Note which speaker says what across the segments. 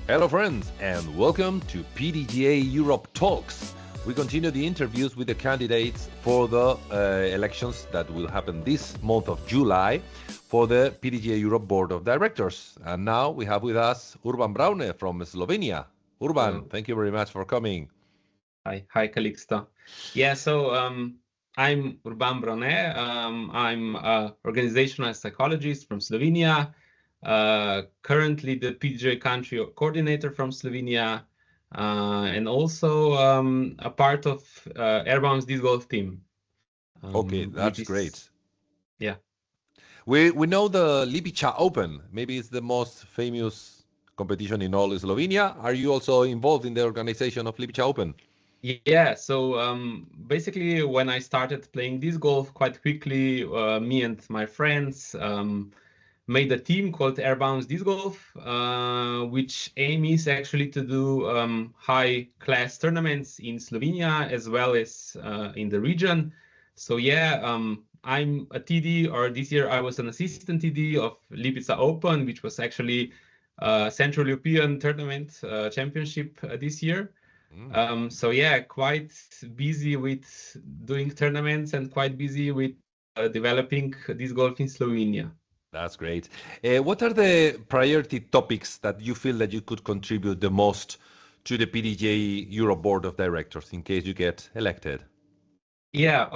Speaker 1: Hello, friends, and welcome to PDGA Europe Talks. We continue the interviews with the candidates for the elections that will happen this month of July for the PDGA Europe Board of Directors. And now we have with us Braune from Slovenia. Urban,
Speaker 2: Hello.
Speaker 1: thank you very much for coming.
Speaker 2: Hi, Calixto. Yeah, I'm Braune. I'm an organizational psychologist from Slovenia. Currently the PDGA country coordinator from Slovenia, and also a part of Airbound's disc golf team.
Speaker 1: Okay,
Speaker 2: Which
Speaker 1: that's
Speaker 2: is
Speaker 1: great.
Speaker 2: yeah.
Speaker 1: We know the Lipica Open. Maybe it's the most famous competition in all Slovenia. Are you also involved in the organization of Lipica Open?
Speaker 2: Yeah, basically when I started playing disc golf quite quickly, me and my friends made a team called Airbounds Disc Golf, which aim is actually to do high class tournaments in Slovenia as well as in the region. So yeah, I'm a TD, or this year I was an assistant TD of Lipica Open, which was actually Central European Tournament Championship this year.
Speaker 1: Mm.
Speaker 2: So yeah, quite busy with doing tournaments and quite busy with developing disc golf in Slovenia.
Speaker 1: That's great. What are the priority topics that you feel that you could contribute the most to the PDGA Europe Board of Directors in case you get elected?
Speaker 2: Yeah,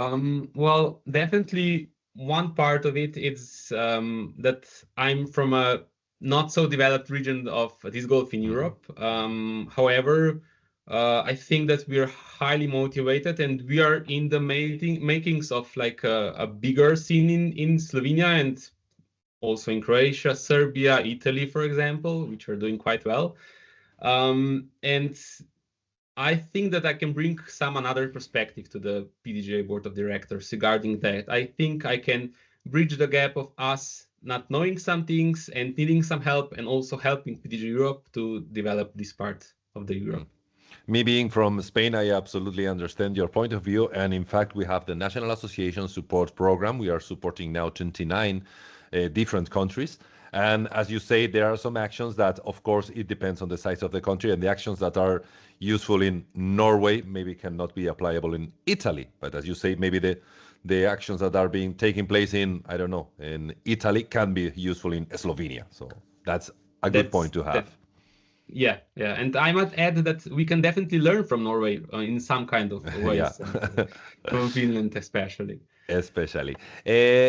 Speaker 2: well, definitely one part of it is that I'm from a not so developed region of disc golf in
Speaker 1: Mhm.
Speaker 2: Europe. However, I think that we're highly motivated and we are in the makings of like a bigger scene in Slovenia and also in Croatia, Serbia, Italy, for example, which are doing quite well. And I think that I can bring some another perspective to the PDGA board of directors regarding that. I think I can bridge the gap of us not knowing some things and needing some help, and also helping PDGA Europe to develop this part of the Europe.
Speaker 1: Me being from Spain, I absolutely understand your point of view. And in fact, we have the National Association Support Program. We are supporting now 29 different countries. And as you say, there are some actions that, of course, it depends on the size of the country. And the actions that are useful in Norway maybe cannot be applicable in Italy. But as you say, maybe the actions that are being taking place in, I don't know, in Italy can be useful in Slovenia. So that's a good point
Speaker 2: That's
Speaker 1: to have.
Speaker 2: that. Yeah, yeah, and I might add that we can definitely learn from Norway in some kind of
Speaker 1: Yeah.
Speaker 2: ways, and from Finland especially.
Speaker 1: Especially.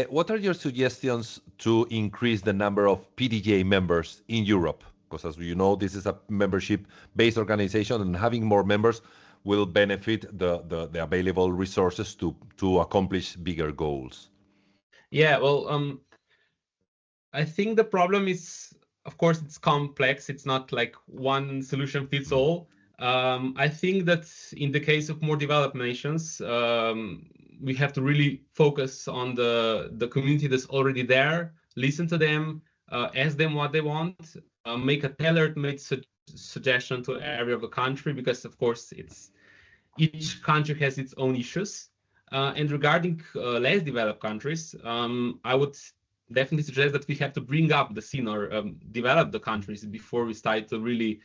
Speaker 1: What are your suggestions to increase the number of PDGA members in Europe? Because as you know, this is a membership-based organization, and having more members will benefit the available resources to accomplish bigger goals.
Speaker 2: Yeah, well, I think the problem is, of course, it's complex. It's not like one solution fits
Speaker 1: Mm.
Speaker 2: all. I think that in the case of more developed nations, we have to really focus on the community that's already there, listen to them, ask them what they want, make a tailored made suggestion to area of the country, because of course it's each country has its own issues. And regarding less developed countries, I would definitely suggest that we have to bring up the scene, or develop the countries before we start to really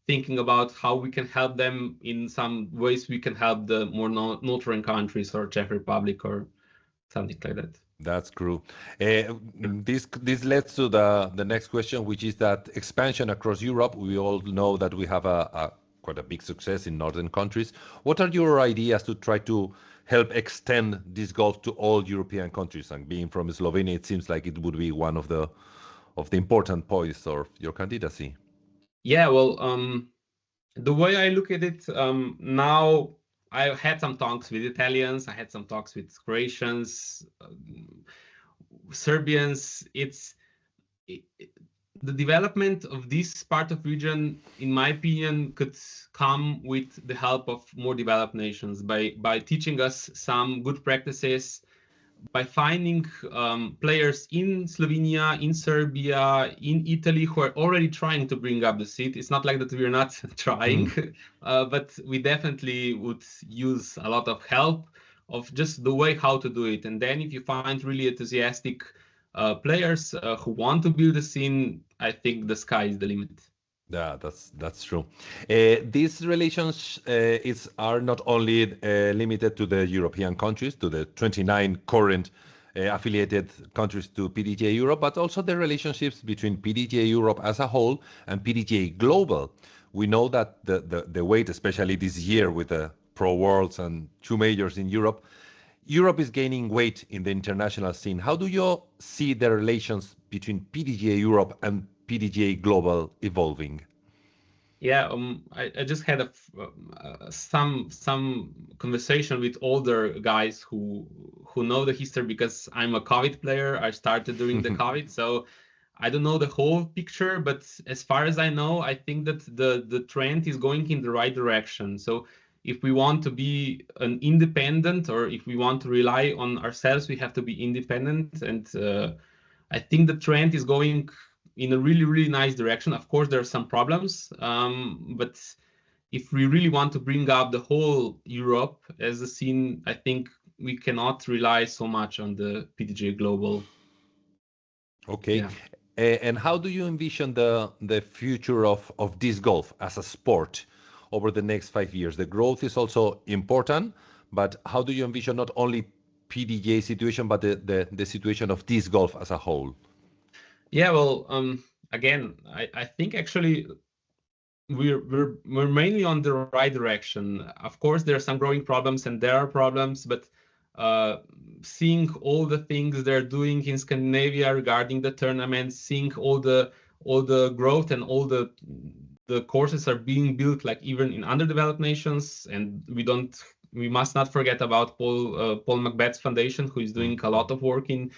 Speaker 2: thinking about how we can help them in some ways. We can help the more northern countries or Czech Republic or something like that.
Speaker 1: That's true. This leads to the next question, which is that expansion across Europe. We all know that we have a quite a big success in northern countries. What are your ideas to try to help extend this golf to all European countries? And being from Slovenia, it seems like it would be one of the important points of your candidacy.
Speaker 2: Yeah, well, the way I look at it now, I had some talks with Italians, I had some talks with Croatians, Serbians. It, the development of this part of region, in my opinion, could come with the help of more developed nations by teaching us some good practices, by finding players in Slovenia, in Serbia, in Italy who are already trying to bring up the seat. It's not like that we're not trying,
Speaker 1: Mm.
Speaker 2: but we definitely would use a lot of help of just the way how to do it. And then if you find really enthusiastic players who want to build a scene, I think the sky is the limit.
Speaker 1: Yeah, that's true. These relations are not only limited to the European countries, to the 29 current affiliated countries to PDGA Europe, but also the relationships between PDGA Europe as a whole and PDGA Global. We know that the weight, especially this year with the Pro Worlds and two majors in Europe, Europe is gaining weight in the international scene. How do you see the relations between PDGA Europe and PDGA Global evolving?
Speaker 2: Yeah, I just had some conversation with older guys who know the history because I'm a COVID player. I started during the COVID, so I don't know the whole picture, but as far as I know, I think that the trend is going in the right direction. So if we want to be an independent, or if we want to rely on ourselves, we have to be independent. And I think the trend is going in a really, really nice direction. Of course, there are some problems, but if we really want to bring up the whole Europe as a scene, I think we cannot rely so much on the PDGA Global.
Speaker 1: Okay.
Speaker 2: Yeah.
Speaker 1: And how do you envision the future of disc golf as a sport over the next 5 years? The growth is also important, but how do you envision not only PDGA situation, but the situation of disc golf as a whole?
Speaker 2: Yeah, well, again, I think actually we're mainly on the right direction. Of course, there are some growing problems and there are problems, but seeing all the things they're doing in Scandinavia regarding the tournaments, seeing all the growth and all the courses are being built, like even in underdeveloped nations, and we must not forget about Paul Macbeth's foundation, who is doing a lot of work in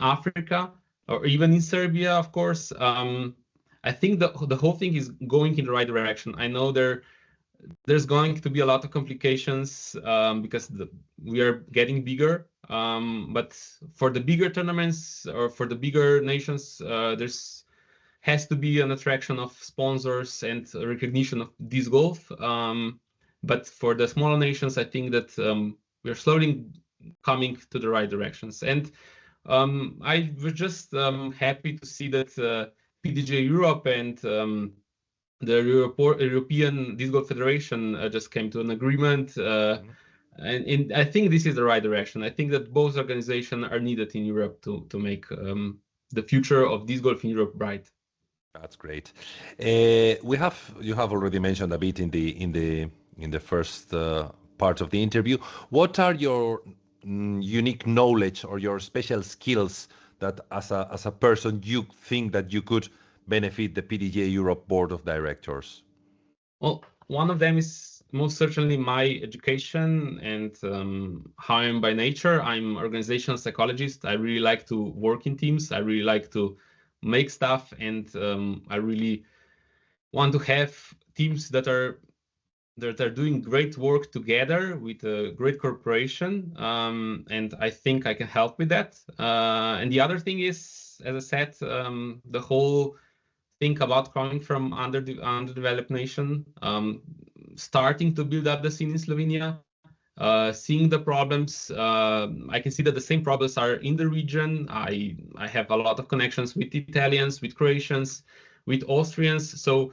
Speaker 2: Africa, or even in Serbia, of course. I think the whole thing is going in the right direction. I know there's going to be a lot of complications because we are getting bigger. But for the bigger tournaments or for the bigger nations, there's has to be an attraction of sponsors and recognition of disc golf. But for the smaller nations, I think that we're slowly coming to the right directions. And I was just happy to see that PDGA Europe and the European Disc Golf Federation just came to an agreement. And I think this is the right direction. I think that both organizations are needed in Europe to make the future of disc golf in Europe bright.
Speaker 1: That's great. You have already mentioned a bit in the first part of the interview. What are your unique knowledge or your special skills that as a person you think that you could benefit the PDGA Europe Board of Directors?
Speaker 2: Well, one of them is most certainly my education and how I'm by nature. I'm organizational psychologist. I really like to work in teams. I really like to make stuff, and I really want to have teams that are doing great work together with a great corporation, and I think I can help with that. And the other thing is, as I said, the whole thing about coming from underdeveloped nation, starting to build up the scene in Slovenia, seeing the problems. I can see that the same problems are in the region. I have a lot of connections with Italians, with Croatians, with Austrians. So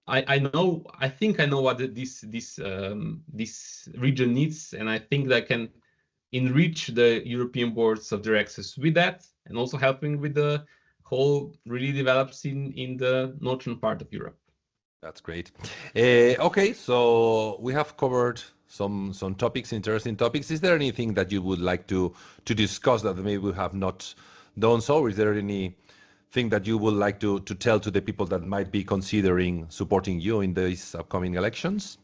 Speaker 2: I think I know what this region needs, and I think that I can enrich the European boards of directors with that, and also helping with the whole really developed scene in the northern part of Europe.
Speaker 1: That's great. Okay, so we have covered some topics, interesting topics. Is there anything that you would like to discuss that maybe we have not done so? Is there anything that you would like to tell to the people that might be considering supporting you in these upcoming elections?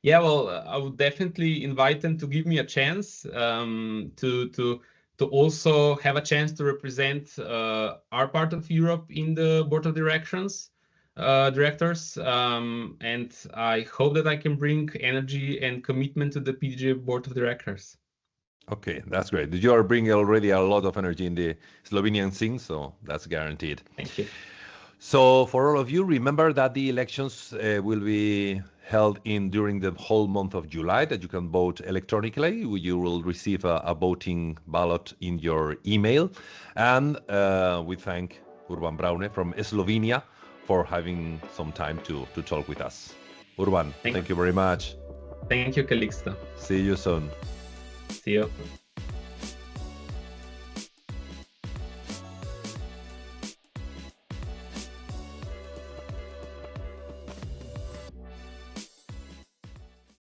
Speaker 2: Yeah, well, I would definitely invite them to give me a chance to also have a chance to represent our part of Europe in the board of directors. And I hope that I can bring energy and commitment to the PDGA board of directors.
Speaker 1: Okay, that's great. You are bringing already a lot of energy in the Slovenian scene, so that's guaranteed.
Speaker 2: Thank you.
Speaker 1: So for all of you, remember that the elections will be held during the whole month of July, that you can vote electronically. You will receive a voting ballot in your email. And we thank Braune from Slovenia for having some time to talk with us. Urban, thank you very much.
Speaker 2: Thank you, Calixto.
Speaker 1: See you soon.
Speaker 2: See you.